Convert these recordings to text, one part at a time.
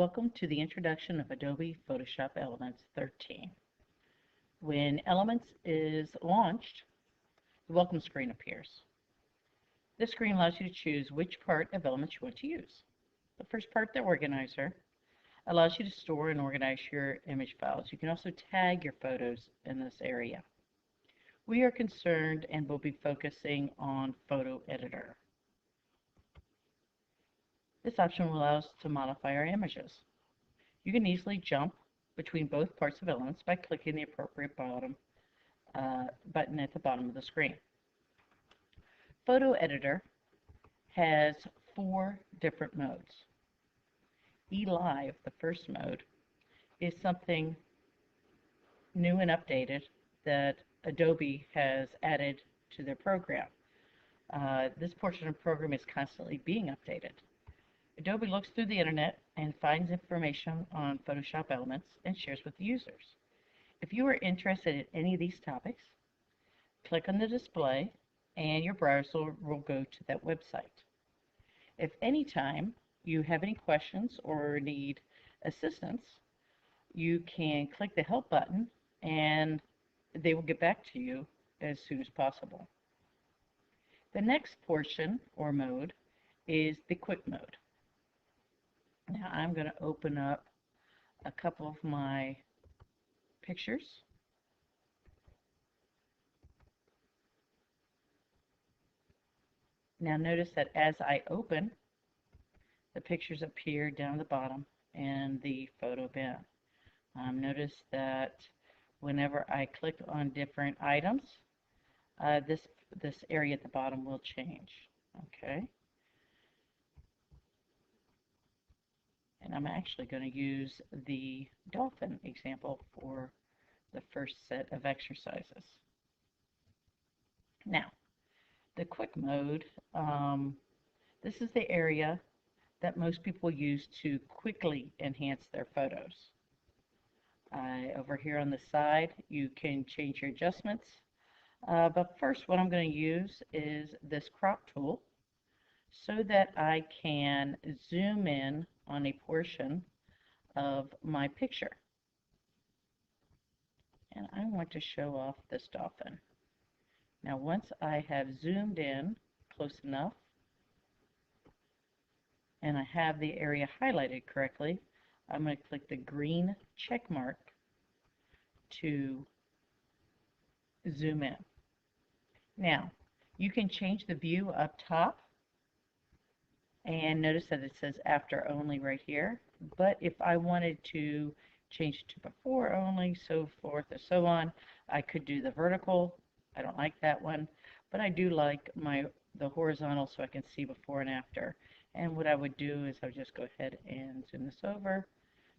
Welcome to the introduction of Adobe Photoshop Elements 13. When Elements is launched, the welcome screen appears. This screen allows you to choose which part of Elements you want to use. The first part, the organizer, allows you to store and organize your image files. You can also tag your photos in this area. We are concerned and will be focusing on Photo Editor. This option will allow us to modify our images. You can easily jump between both parts of Elements by clicking the appropriate button at the bottom of the screen. Photo Editor has 4 different modes. eLive, the first mode, is something new and updated that Adobe has added to their program. This portion of the program is constantly being updated. Adobe looks through the internet and finds information on Photoshop Elements and shares with the users. If you are interested in any of these topics, click on the display and your browser will go to that website. If anytime you have any questions or need assistance, you can click the help button and they will get back to you as soon as possible. The next portion or mode is the quick mode. Now I'm going to open up a couple of my pictures. Now notice that as I open, the pictures appear down the bottom in the photo bin. Notice that whenever I click on different items, this area at the bottom will change. Okay. And I'm actually going to use the dolphin example for the first set of exercises. Now, the quick mode, this is the area that most people use to quickly enhance their photos. Over here on the side, you can change your adjustments. But first, what I'm going to use is this crop tool so that I can zoom in on a portion of my picture. And I want to show off this dolphin. Now once I have zoomed in close enough and I have the area highlighted correctly, I'm going to click the green check mark to zoom in. Now you can change the view up top. And notice that it says after only right here. But if I wanted to change it to before only, so forth and so on, I could do the vertical. I don't like that one. But I do like the horizontal so I can see before and after. And what I would do is I would just go ahead and zoom this over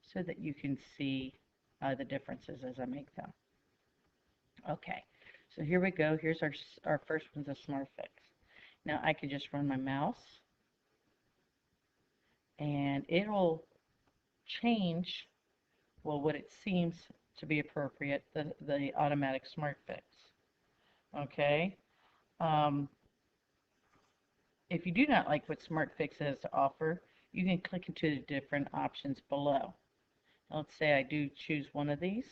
so that you can see the differences as I make them. Okay, so here we go. Here's our first one's a Smart Fix. Now I can just run my mouse and it'll change, well, what it seems to be appropriate, the automatic Smart Fix. Okay. If you do not like what Smart Fix has to offer, you can click into the different options below. Now, let's say I do choose one of these.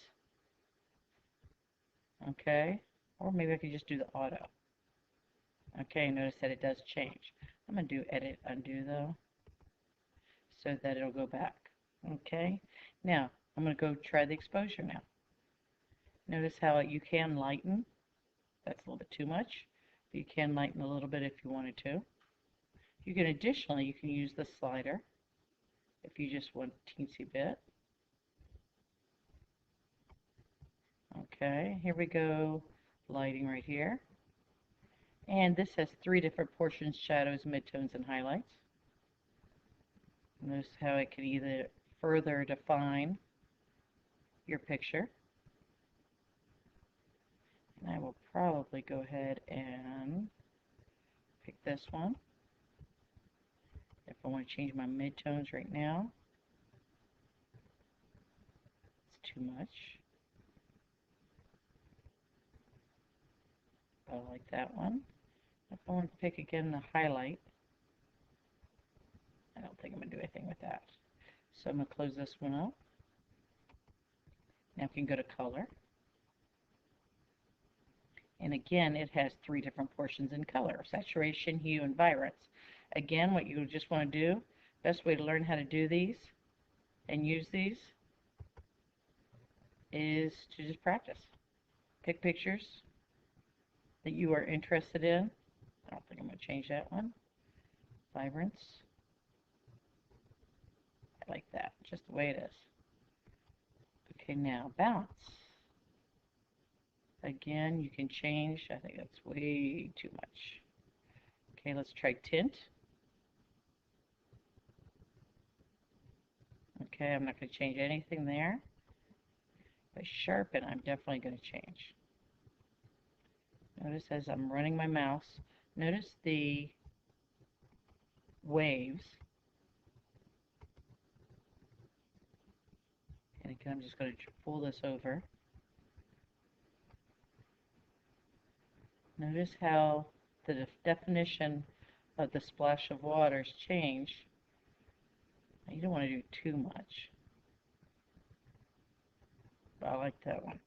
Okay. Or maybe I could just do the auto. Okay, notice that it does change. I'm going to do edit undo though, so that it'll go back. Okay, now I'm going to go try the exposure now. Notice how you can lighten. That's a little bit too much, but you can lighten a little bit if you wanted to. You can additionally, you can use the slider if you just want a teensy bit. Okay, here we go, lighting right here. And this has 3 different portions: shadows, midtones, and highlights. Notice how it can either further define your picture. And I will probably go ahead and pick this one. If I want to change my midtones right now, it's too much. I like that one. If I want to pick again the highlight, I don't think I'm going to do anything with that. So I'm going to close this one up. Now we can go to color. And again, it has 3 different portions in color: saturation, hue, and vibrance. Again, what you just want to do, best way to learn how to do these and use these is to just practice. Pick pictures that you are interested in. I don't think I'm going to change that one. Vibrance. I like that, just the way it is. Okay, now balance. Again, you can change. I think that's way too much. Okay, let's try tint. Okay, I'm not going to change anything there. If I sharpen, I'm definitely going to change. Notice as I'm running my mouse, notice the waves. And again, I'm just going to pull this over. Notice how the definition of the splash of waters change. You don't want to do too much, but I like that one.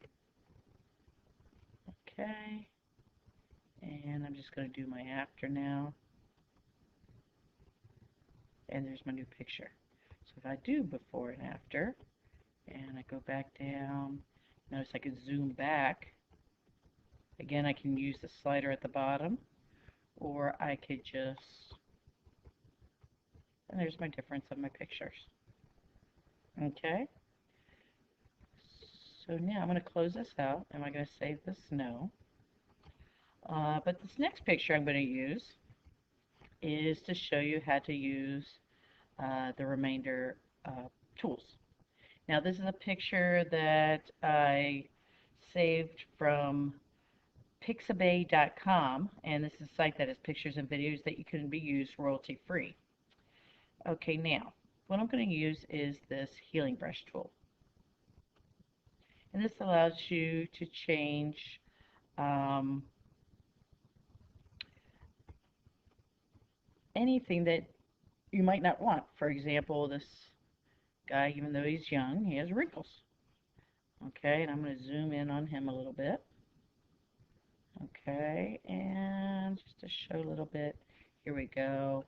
Okay, and I'm just going to do my after now, and there's my new picture. So if I do before and after, and I go back down, notice I can zoom back. Again, I can use the slider at the bottom, or I could just, and there's my difference of my pictures. Okay, so now I'm going to close this out. Am I going to save this? No. But this next picture I'm going to use is to show you how to use the remainder tools. Now this is a picture that I saved from pixabay.com, and this is a site that has pictures and videos that you can be used royalty free. Okay, now what I'm going to use is this healing brush tool, and this allows you to change anything that you might not want. For example, this guy, even though he's young, he has wrinkles. Okay, and I'm going to zoom in on him a little bit. Okay, and just to show a little bit, here we go.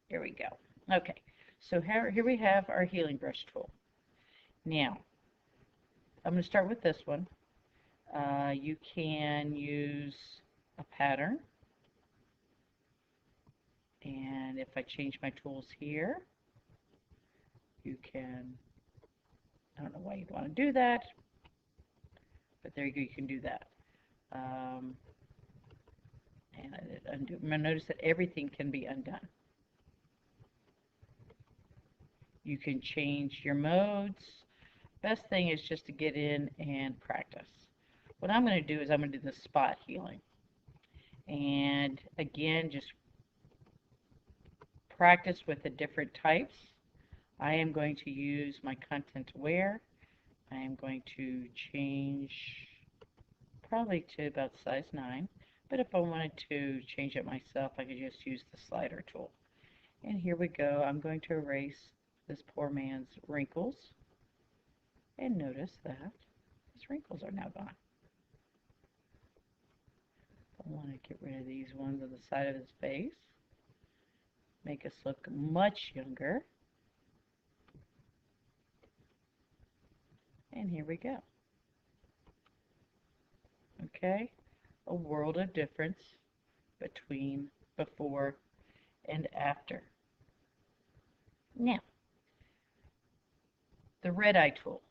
Here we go. Okay, so here we have our healing brush tool. Now, I'm going to start with this one. You can use a pattern, and if I change my tools here, you can, I don't know why you'd want to do that, but there you go, you can do that. And I did undo. Notice that everything can be undone. You can change your modes. Best thing is just to get in and practice. What I'm going to do is I'm going to do the spot healing. And again, just practice with the different types. I am going to use my content aware. I am going to change probably to about size 9. But if I wanted to change it myself, I could just use the slider tool. And here we go. I'm going to erase this poor man's wrinkles. And notice that his wrinkles are now gone. I want to get rid of these ones on the side of his face. Make us look much younger. And here we go. Okay, a world of difference between before and after. Now, the red eye tool.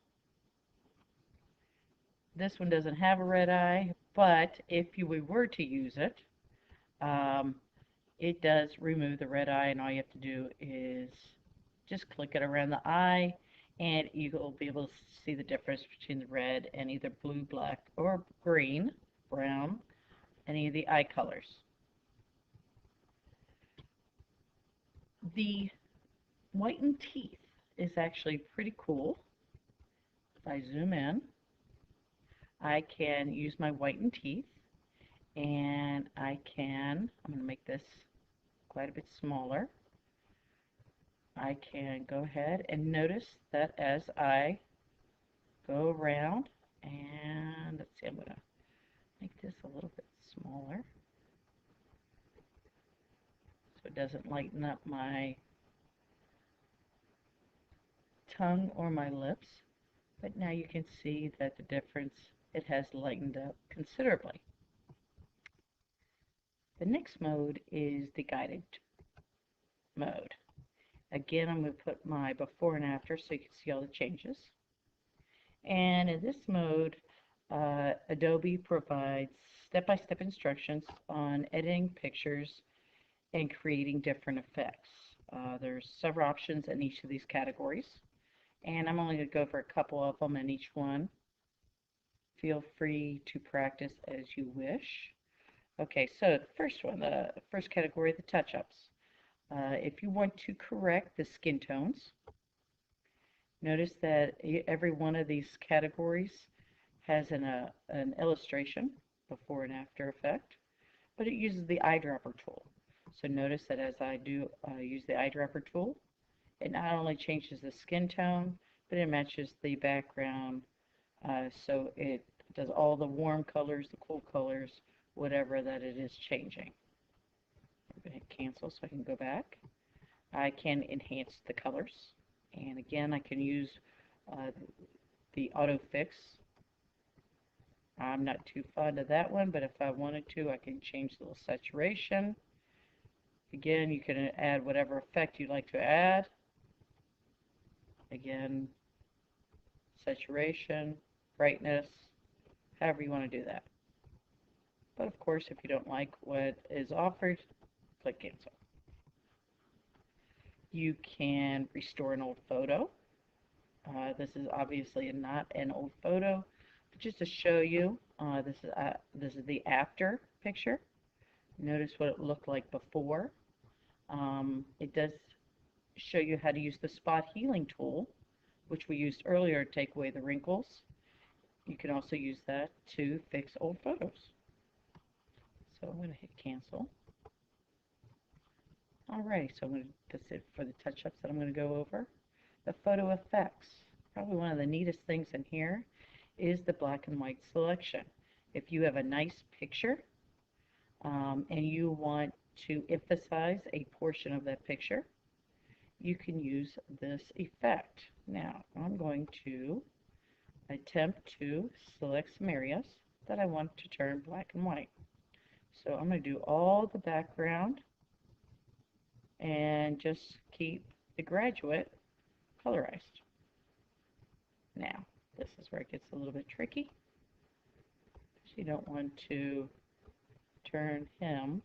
This one doesn't have a red eye, but if we were to use it, it does remove the red eye, and all you have to do is just click it around the eye, and you will be able to see the difference between the red and either blue, black, or green, brown, any of the eye colors. The whitened teeth is actually pretty cool. If I zoom in, I can use my whitened teeth, and I'm going to make this quite a bit smaller. I can go ahead and notice that as I go around, and let's see, I'm going to make this a little bit smaller so it doesn't lighten up my tongue or my lips. But now you can see that the difference, it has lightened up considerably. The next mode is the guided mode. Again, I'm going to put my before and after so you can see all the changes. And in this mode, Adobe provides step-by-step instructions on editing pictures and creating different effects. There's several options in each of these categories, and I'm only going to go over a couple of them in each one. Feel free to practice as you wish. Okay, so the first one, the first category, the touch-ups. If you want to correct the skin tones, notice that every one of these categories has an illustration, before and after effect, but it uses the eyedropper tool. So notice that as I do use the eyedropper tool, it not only changes the skin tone, but it matches the background, so it does all the warm colors, the cool colors, whatever that it is changing. I'm going to hit cancel so I can go back. I can enhance the colors, and again I can use the auto fix. I'm not too fond of that one, but if I wanted to, I can change the little saturation. Again, you can add whatever effect you'd like to add. Again, saturation, brightness, however you want to do that. But of course, if you don't like what is offered, click cancel. You can restore an old photo. This is obviously not an old photo, but just to show you, this is the after picture. Notice what it looked like before. It does show you how to use the spot healing tool, which we used earlier to take away the wrinkles. You can also use that to fix old photos. So I'm going to hit cancel. Alright, so that's it for the touch-ups that I'm going to go over. The photo effects. Probably one of the neatest things in here is the black and white selection. If you have a nice picture and you want to emphasize a portion of that picture, you can use this effect. Now, I'm going to attempt to select some areas that I want to turn black and white. So I'm going to do all the background and just keep the graduate colorized. Now, this is where it gets a little bit tricky. You don't want to turn him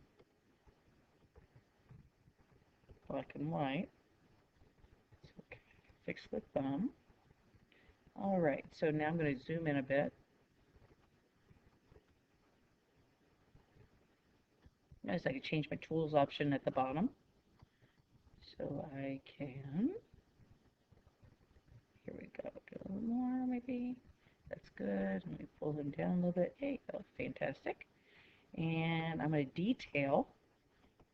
black and white. So fix the thumb. Alright, so now I'm going to zoom in a bit. Notice I can change my tools option at the bottom. So I can, here we go, do a little more maybe. That's good. Let me pull him down a little bit. Hey, that was fantastic. And I'm going to detail.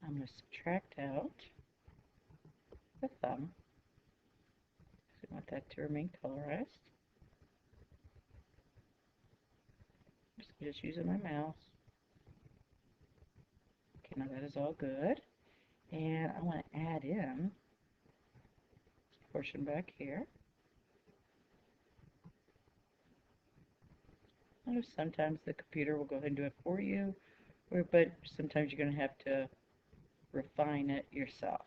I'm going to subtract out the thumb. So I want that to remain colorized. Just using my mouse. Okay, now that is all good. And I want to add in this portion back here. Notice sometimes the computer will go ahead and do it for you, but sometimes you're going to have to refine it yourself.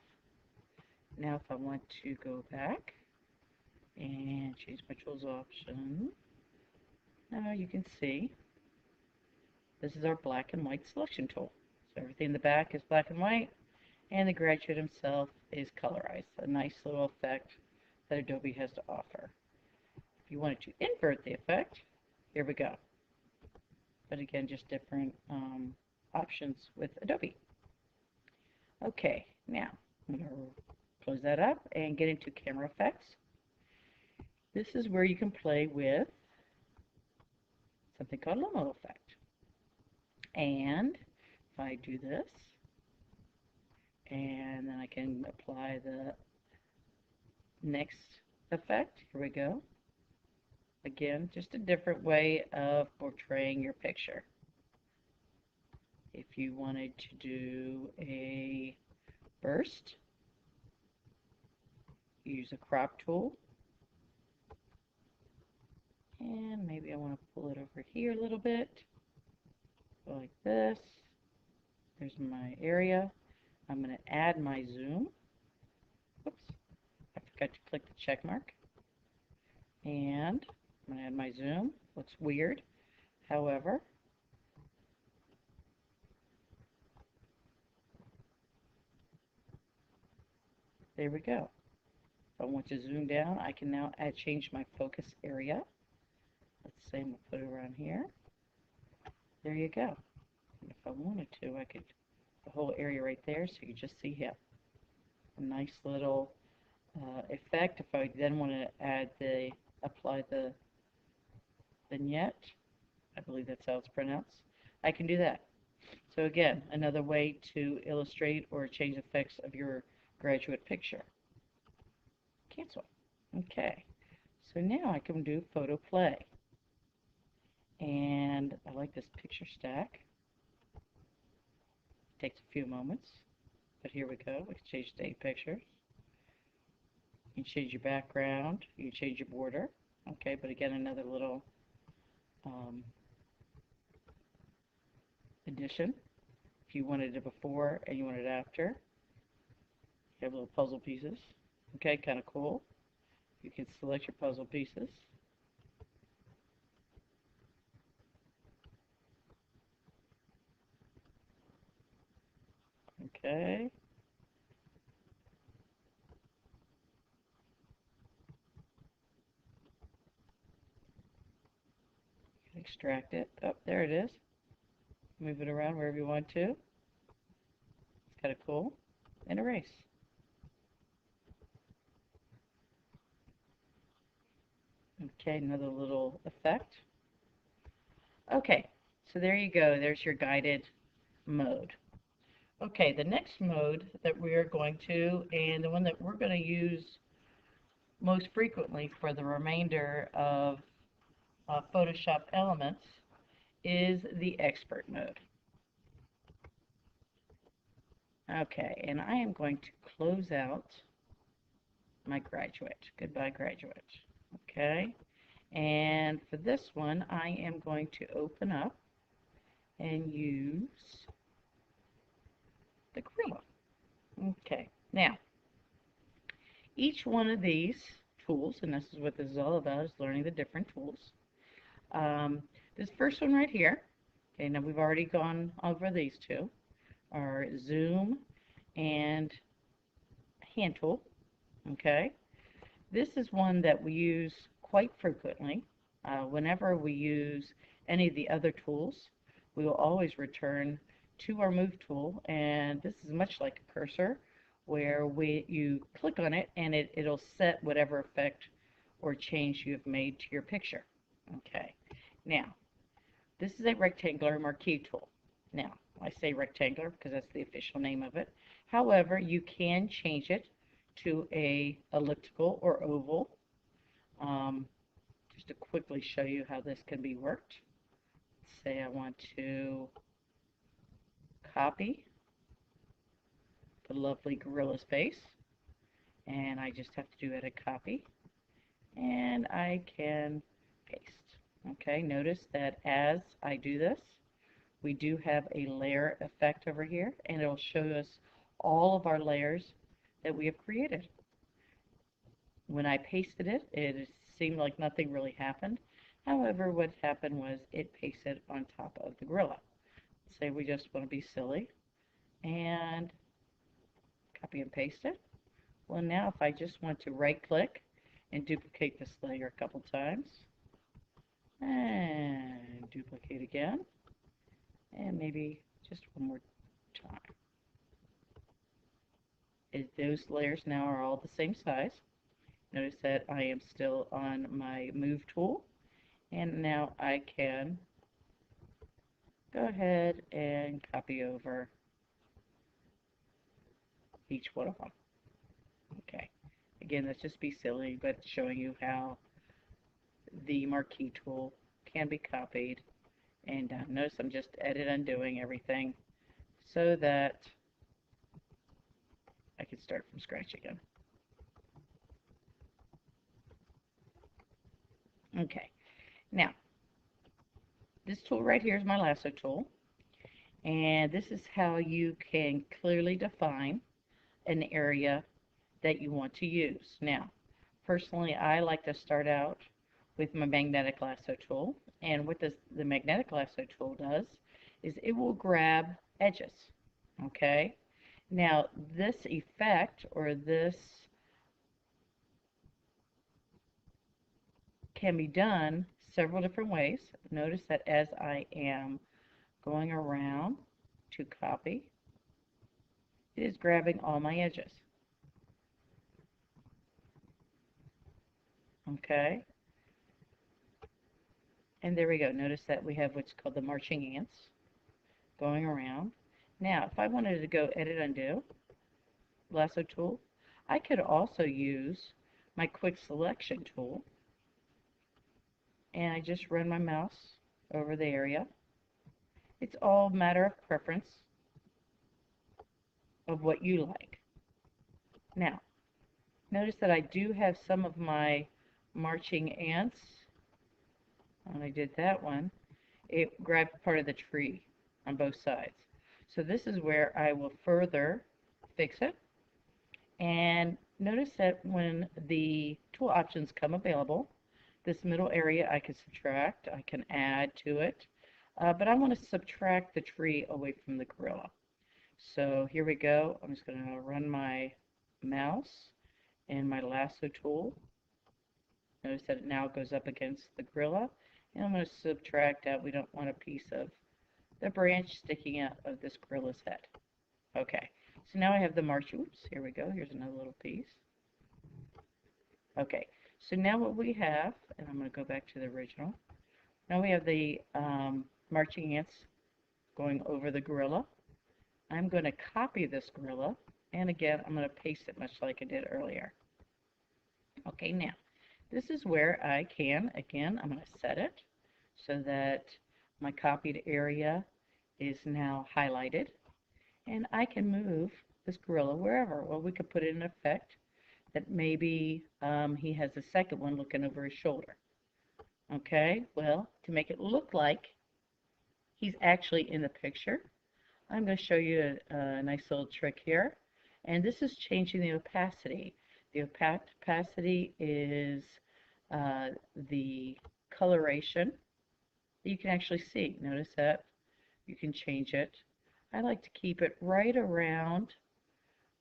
Now if I want to go back and change my tools option, now you can see this is our black and white selection tool. So everything in the back is black and white, and the graduate himself is colorized. A nice little effect that Adobe has to offer. If you wanted to invert the effect, here we go. But again, just different options with Adobe. Okay, now I'm going to close that up and get into camera effects. This is where you can play with something called Lomo effect. And if I do this, and then I can apply the Next effect, here we go. Again, just a different way of portraying your picture. If you wanted to do a burst, use a crop tool. And maybe I want to pull it over here a little bit. Go like this. There's my area. I'm going to add my zoom. Oops, I forgot to click the check mark. And I'm going to add my zoom. Looks weird. However, there we go. If I want to zoom down, I can now change my focus area. Let's say I'm going to put it around here. There you go. And if I wanted to, I could the whole area right there so you can just see him. A nice little effect. If I then want to apply the vignette, I believe that's how it's pronounced, I can do that. So again, another way to illustrate or change effects of your graduate picture. Cancel. Okay, so now I can do photo play. And I like this picture stack. Takes a few moments, but here we go. We can change to 8 pictures. You can change your background. You can change your border. Okay, but again, another little addition. If you wanted it before and you wanted it after, you have little puzzle pieces. Okay, kind of cool. You can select your puzzle pieces. Okay. Extract it. Oh, there it is. Move it around wherever you want to. It's kind of cool. And erase. Okay, another little effect. Okay, so there you go. There's your guided mode. Okay, the next mode that we're going to, and the one that we're going to use most frequently for the remainder of Photoshop Elements, is the expert mode. Okay, and I am going to close out my graduate. Goodbye, graduate. Okay, and for this one, I am going to open up and use the gorilla. Okay, now, each one of these tools, and this is what this is all about, is learning the different tools. This first one right here, okay, now we've already gone over these two, are zoom and hand tool. Okay, this is one that we use quite frequently. Whenever we use any of the other tools, we will always return to our move tool, and this is much like a cursor where you click on it and it'll set whatever effect or change you've made to your picture. Okay, now this is a rectangular marquee tool. Now I say rectangular because that's the official name of it. However, you can change it to a elliptical or oval. Just to quickly show you how this can be worked. Say I want to copy the lovely gorilla's face, and I just have to do edit copy, and I can paste. Okay, notice that as I do this, we do have a layer effect over here, and it'll show us all of our layers that we have created. When I pasted it, it seemed like nothing really happened. However, what happened was it pasted on top of the gorilla. Say we just want to be silly and copy and paste it. Well, now if I just want to right click and duplicate this layer a couple times and duplicate again and maybe just one more time. Those layers now are all the same size. Notice that I am still on my move tool, and now I can go ahead and copy over each one of them. Okay, Again, that's just be silly, but showing you how the marquee tool can be copied. And notice I'm just edit undoing everything so that I can start from scratch again. Okay, now this tool right here is my lasso tool, and this is how you can clearly define an area that you want to use. Now, personally, I like to start out with my magnetic lasso tool, and what the magnetic lasso tool does is it will grab edges. Okay, now this effect, or this, can be done several different ways. Notice that as I am going around to copy, it is grabbing all my edges. Okay, and there we go. Notice that we have what's called the marching ants going around. Now, if I wanted to go edit undo, lasso tool, I could also use my quick selection tool, and I just run my mouse over the area. It's all a matter of preference of what you like. Now, notice that I do have some of my marching ants. When I did that one, it grabbed part of the tree on both sides. So this is where I will further fix it. And notice that when the tool options come available, this middle area I can subtract, I can add to it, but I want to subtract the tree away from the gorilla. So here we go. I'm just going to run my mouse and my lasso tool. Notice that it now goes up against the gorilla, and I'm going to subtract out. We don't want a piece of the branch sticking out of this gorilla's head. Okay, so now I have the march. Oops, here we go. Here's another little piece. Okay, so now what we have, and I'm going to go back to the original. Now we have the marching ants going over the gorilla. I'm going to copy this gorilla, and again, I'm going to paste it much like I did earlier. Okay, now, this is where I can, again, I'm going to set it so that my copied area is now highlighted, and I can move this gorilla wherever. Well, we could put it in effect that maybe he has a second one looking over his shoulder. Okay, well, to make it look like he's actually in the picture, I'm going to show you a nice little trick here. And this is changing the opacity. The opacity is the coloration that you can actually see. Notice that you can change it. I like to keep it right around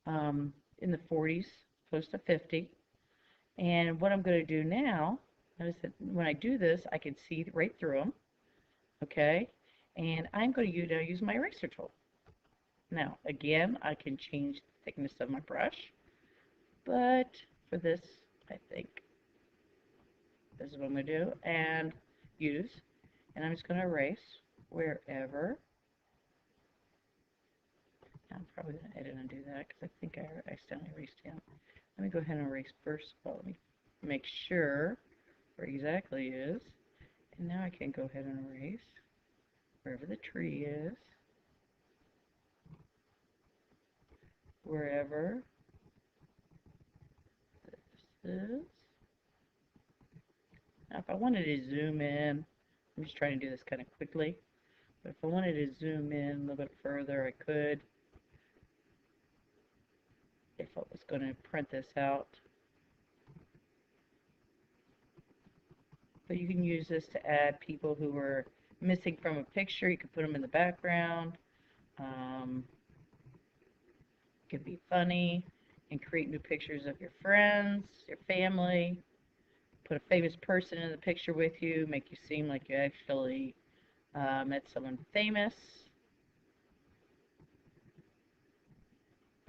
in the 40s, close to 50. And what I'm going to do now, notice that when I do this, I can see right through them. Okay, and I'm going to use my eraser tool. Now, again, I can change the thickness of my brush, but for this, I think this is what I'm going to do, and use, and I'm just going to erase wherever. I'm probably going to edit and do that because I think I accidentally erased him. Let me go ahead and erase first of all. Let me make sure where exactly he is, and now I can go ahead and erase wherever the tree is, wherever this is. Now, if I wanted to zoom in, I'm just trying to do this kind of quickly, but if I wanted to zoom in a little bit further, I could. If I was going to print this out. But you can use this to add people who were missing from a picture. You can put them in the background. It could be funny and create new pictures of your friends, your family. Put a famous person in the picture with you, make you seem like you actually met someone famous.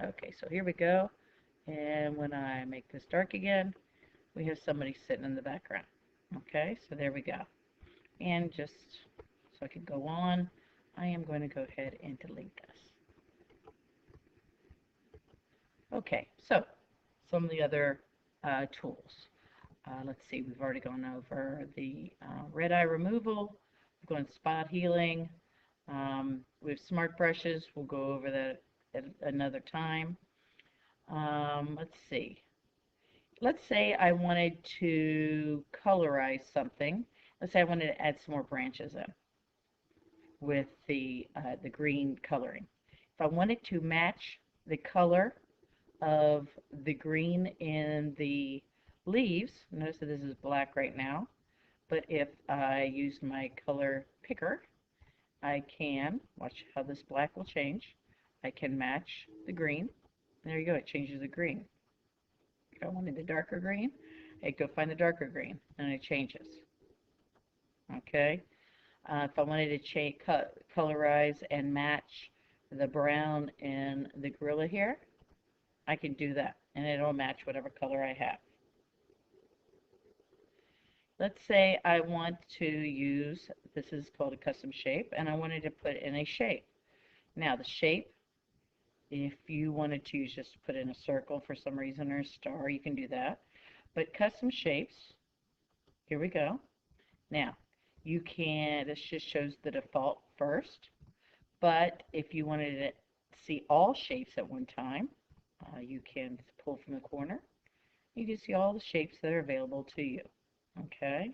Okay, so here we go. And when I make this dark again, we have somebody sitting in the background. Okay, so there we go. And just so I can go on, I am going to go ahead and delete this. Okay, so some of the other tools. Let's see, we've already gone over the red eye removal, we've gone spot healing, we have smart brushes, we'll go over that at another time. Let's see. Let's say I wanted to colorize something. Let's say I wanted to add some more branches in with the green coloring. If I wanted to match the color of the green in the leaves, notice that this is black right now, but if I use my color picker, I can, watch how this black will change, I can match the green. There you go, it changes the green. If I wanted the darker green, I go find the darker green, and it changes. Okay, if I wanted to colorize and match the brown in the gorilla here, I can do that, and it'll match whatever color I have. Let's say I want to use, this is called a custom shape, and I wanted to put in a shape. Now the shape, if you wanted to just put in a circle for some reason or a star, you can do that. But custom shapes, here we go. Now, you can, this just shows the default first, but if you wanted to see all shapes at one time, you can pull from the corner. You can see all the shapes that are available to you. Okay,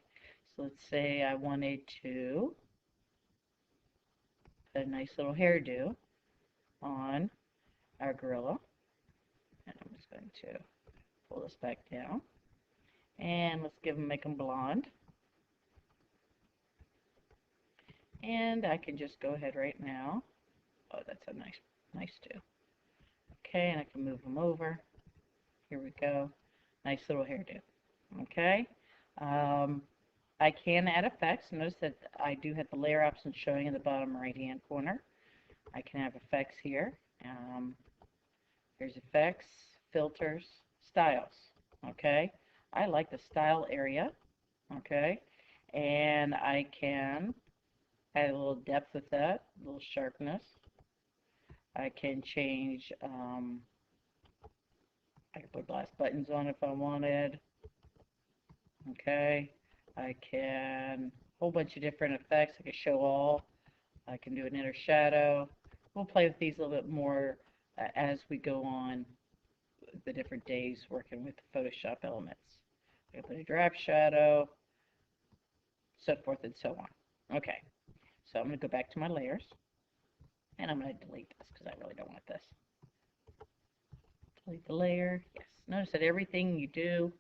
so let's say I wanted to put a nice little hairdo on our gorilla, and I'm just going to pull this back down, and let's make them blonde. And I can just go ahead right now. Oh, that's a nice too. Okay, and I can move them over. Here we go. Nice little hairdo. Okay. I can add effects. Notice that I do have the layer option showing in the bottom right-hand corner. I can have effects here. Here's effects, filters, styles. Okay. I like the style area. Okay. And I can add a little depth with that, a little sharpness. I can change, I can put glass buttons on if I wanted. Okay, I can, a whole bunch of different effects. I can show all. I can do an inner shadow. We'll play with these a little bit more as we go on the different days working with the Photoshop elements. I can put a drop shadow, so forth and so on. Okay. So I'm going to go back to my layers, and I'm going to delete this because I really don't want this. Delete the layer. Yes. Notice that everything you do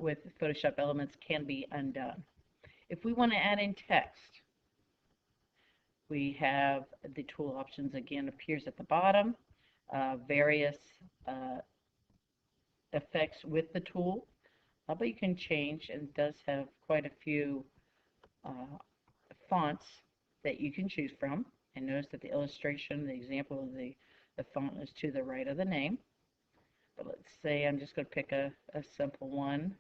with Photoshop Elements can be undone. If we want to add in text, we have the tool options again appears at the bottom. Various effects with the tool, but you can change, and it does have quite a few fonts that you can choose from. And notice that the illustration, the example of the font is to the right of the name. But let's say I'm just going to pick a simple one.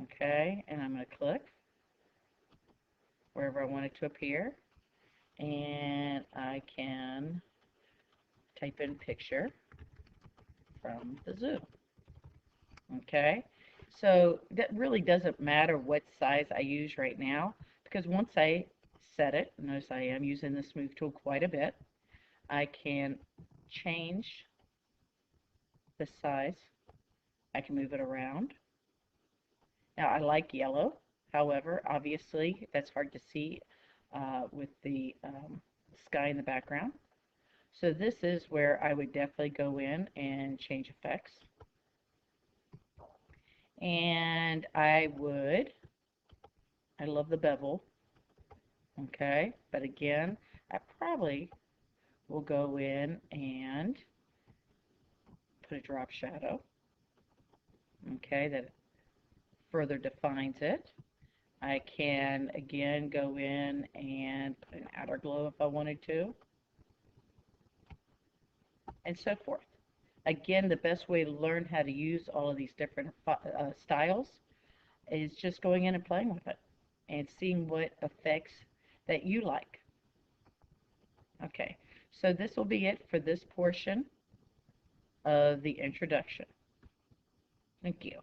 Okay, and I'm going to click wherever I want it to appear. And I can type in picture from the zoo. Okay, so that really doesn't matter what size I use right now, because once I set it, notice I am using the smooth tool quite a bit, I can change the size. I can move it around. Now I like yellow, however, obviously that's hard to see with the sky in the background. So this is where I would definitely go in and change effects. And I love the bevel, okay, but again, I probably will go in and put a drop shadow, okay, that further defines it. I can, again, go in and put an outer glow if I wanted to, and so forth. Again, the best way to learn how to use all of these different styles is just going in and playing with it and seeing what effects that you like. Okay, so this will be it for this portion of the introduction. Thank you.